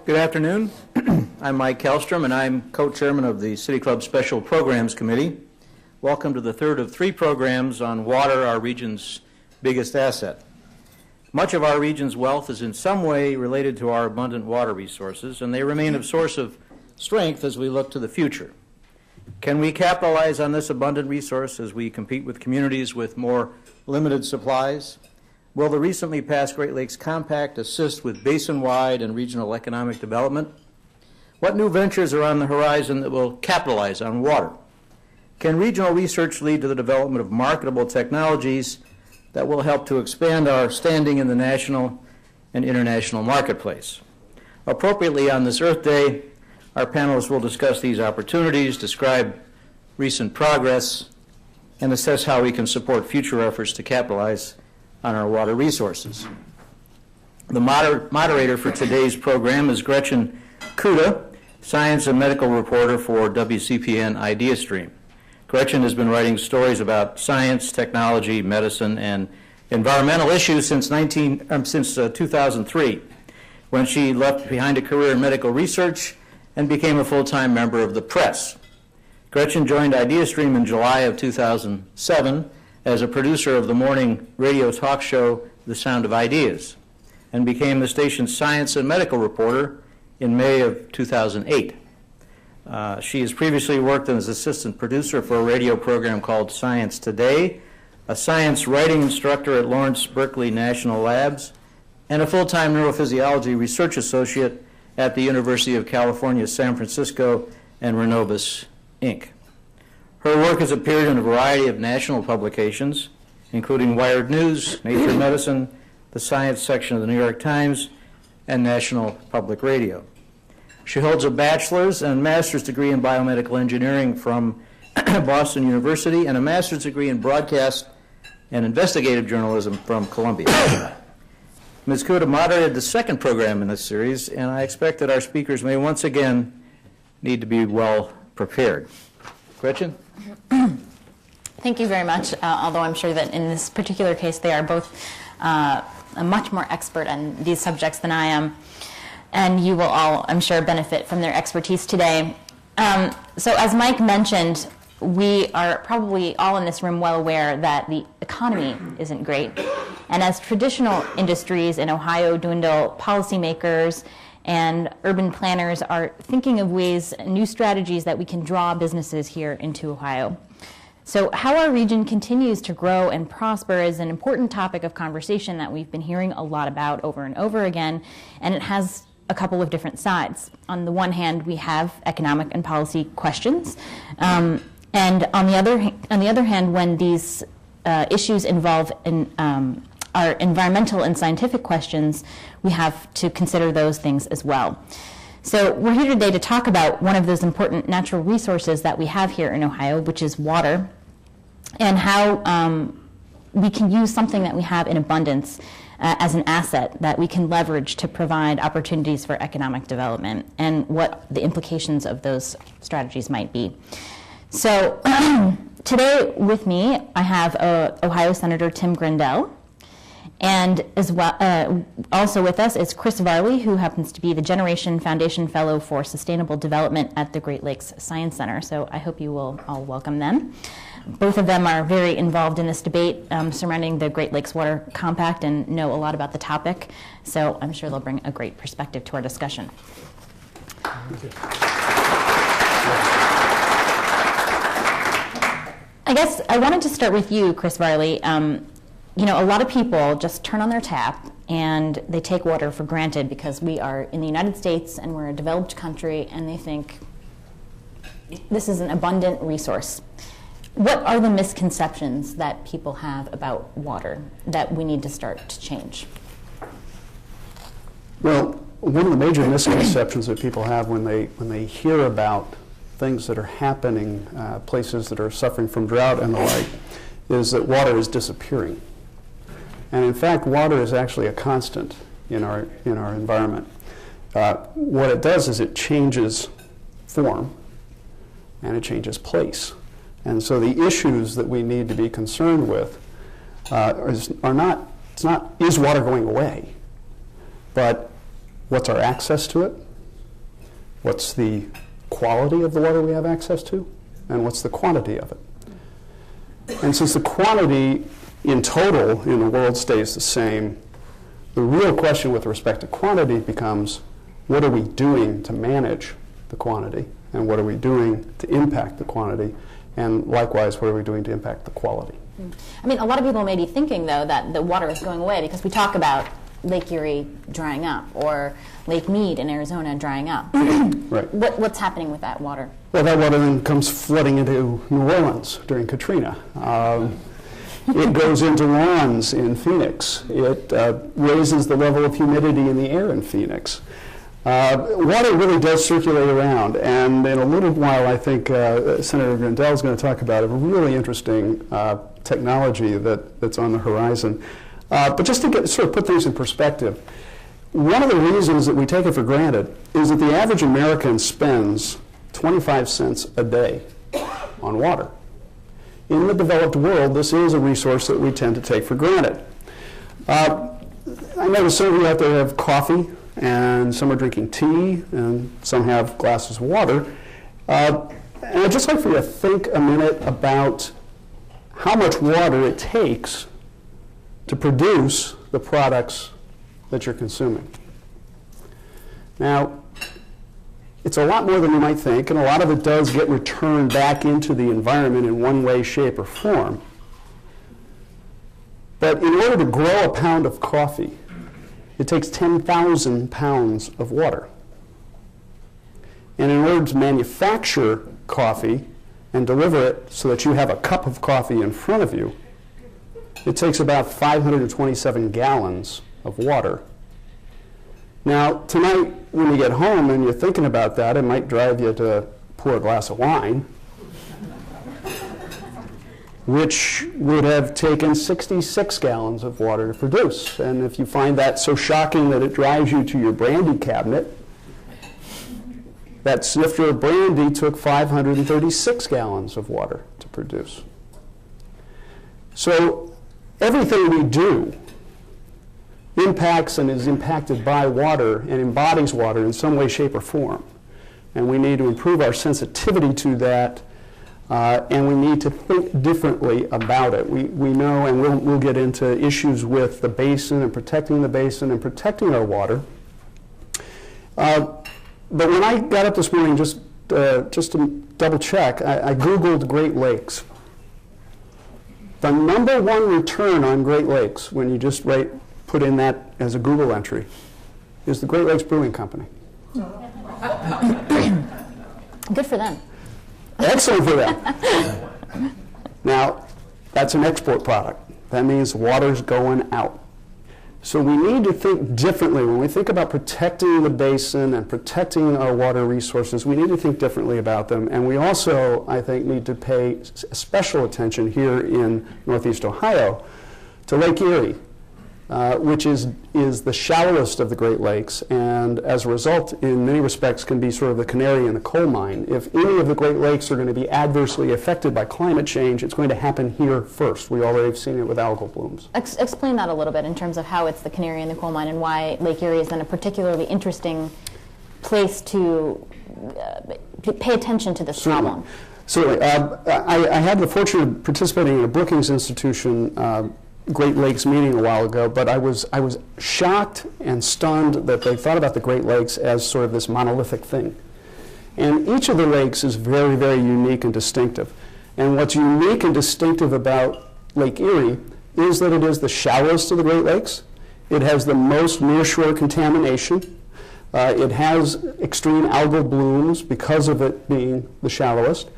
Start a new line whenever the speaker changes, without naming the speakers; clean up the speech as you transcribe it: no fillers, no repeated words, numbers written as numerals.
Good afternoon. I'm Mike Kellstrom, and I'm co-chairman of the City Club Special Programs Committee. Welcome to the third of three programs on water, our region's biggest asset. Much of our region's wealth is in some way related to our abundant water resources, and they remain a source of strength as we look to the future. Can we capitalize on this abundant resource as we compete with communities with more limited supplies? Will the recently passed Great Lakes Compact assist with basin-wide and regional economic development? What new ventures are on the horizon that will capitalize on water? Can regional research lead to the development of marketable technologies that will help to expand our standing in the national and international marketplace? Appropriately on this Earth Day, our panelists will discuss these opportunities, describe recent progress, and assess how we can support future efforts to capitalize on our water resources. The moderator for today's program is Gretchen Cuda, science and medical reporter for WCPN IdeaStream. Gretchen has been writing stories about science, technology, medicine, and environmental issues since 2003, when she left behind a career in medical research and became a full-time member of the press. Gretchen joined IdeaStream in July of 2007 as a producer of the morning radio talk show, The Sound of Ideas, and became the station's science and medical reporter in May of 2008. She has previously worked as assistant producer for a radio program called Science Today, a science writing instructor at Lawrence Berkeley National Labs, and a full-time neurophysiology research associate at the University of California, San Francisco, and Renovus, Inc. Her work has appeared in a variety of national publications, including Wired News, Nature Medicine, the science section of the New York Times, and National Public Radio. She holds a bachelor's and master's degree in biomedical engineering from Boston University and a master's degree in broadcast and investigative journalism from Columbia. Ms. Cuda moderated the second program in this series, and I expect that our speakers may once again need to be well prepared. Gretchen?
Thank you very much, although I'm sure that in this particular case they are both much more expert on these subjects than I am, and you will all, I'm sure, benefit from their expertise today. So as Mike mentioned, we are probably all in this room well aware that the economy isn't great, and as traditional industries in Ohio dwindle, policymakers and urban planners are thinking of ways, new strategies that we can draw businesses here into Ohio. So how our region continues to grow and prosper is an important topic of conversation that we've been hearing a lot about over and over again, and it has a couple of different sides. On the one hand, we have economic and policy questions, and on the other hand, when these issues involve our environmental and scientific questions, we have to consider those things as well. So we're here today to talk about one of those important natural resources that we have here in Ohio, which is water, and how we can use something that we have in abundance as an asset that we can leverage to provide opportunities for economic development, and what the implications of those strategies might be. So today with me, I have Ohio Senator Tim Grendell. And as well, also with us is Chris Varley, who happens to be the Generation Foundation Fellow for Sustainable Development at the Great Lakes Science Center. So I hope you will all welcome them. Both of them are very involved in this debate surrounding the Great Lakes Water Compact and know a lot about the topic. So I'm sure they'll bring a great perspective to our discussion. I guess I wanted to start with you, Chris Varley. You know, a lot of people just turn on their tap and they take water for granted because we are in the United States and we're a developed country, and they think this is an abundant resource. What are the misconceptions that people have about water that we need to start to change?
Well, one of the major misconceptions that people have when they hear about things that are happening, places that are suffering from drought and the like, is that water is disappearing. And in fact, water is actually a constant in our environment. What it does is it changes form and it changes place. And so the issues that we need to be concerned with is water going away? but what's our access to it? What's the quality of the water we have access to? And what's the quantity of it? And since the quantity in total in the world stays the same, the real question with respect to quantity becomes, what are we doing to manage the quantity? And what are we doing to impact the quantity? And likewise, what are we doing to impact the quality?
I mean, a lot of people may be thinking, though, that the water is going away because we talk about Lake Erie drying up or Lake Mead in Arizona drying up.
Right.
What's happening with that water?
Well, that water then comes flooding into New Orleans during Katrina. It goes into lawns in Phoenix. It raises the level of humidity in the air in Phoenix. Water really does circulate around, and in a little while I think Senator Grendell is going to talk about a really interesting technology that's on the horizon. But just to sort of put things in perspective, one of the reasons that we take it for granted is that the average American spends 25 cents a day on water. In the developed world, this is a resource that we tend to take for granted. I know some of you out there have coffee, and some are drinking tea, and some have glasses of water. And I'd just like for you to think a minute about how much water it takes to produce the products that you're consuming. Now, it's a lot more than you might think, and a lot of it does get returned back into the environment in one way, shape, or form. But in order to grow a pound of coffee, it takes 10,000 pounds of water. And in order to manufacture coffee and deliver it so that you have a cup of coffee in front of you, it takes about 527 gallons of water. Now, tonight, when you get home and you're thinking about that, it might drive you to pour a glass of wine, which would have taken 66 gallons of water to produce. And if you find that so shocking that it drives you to your brandy cabinet, that snifter of brandy took 536 gallons of water to produce. So everything we do impacts and is impacted by water and embodies water in some way, shape, or form. And we need to improve our sensitivity to that, and we need to think differently about it. We know, and we'll get into issues with the basin and protecting our water. But when I got up this morning, just to double check, I Googled Great Lakes. The #1 return on Great Lakes, when you just put in that as a Google entry, is the Great Lakes Brewing Company.
Good for them.
Excellent for them. Now, that's an export product. That means water's going out. So we need to think differently. When we think about protecting the basin and protecting our water resources, we need to think differently about them. And we also, I think, need to pay special attention here in Northeast Ohio to Lake Erie, which is the shallowest of the Great Lakes, and as a result, in many respects, can be sort of the canary in the coal mine. If any of the Great Lakes are going to be adversely affected by climate change, it's going to happen here first. We already have seen it with algal blooms.
Explain that a little bit in terms of how it's the canary in the coal mine and why Lake Erie is then a particularly interesting place to pay attention to this problem.
Certainly. I had the fortune of participating in a Brookings Institution Great Lakes meeting a while ago, but I was shocked and stunned that they thought about the Great Lakes as sort of this monolithic thing. And each of the lakes is very, very unique and distinctive. And what's unique and distinctive about Lake Erie is that it is the shallowest of the Great Lakes. It has the most nearshore contamination. It has extreme algal blooms because of it being the shallowest.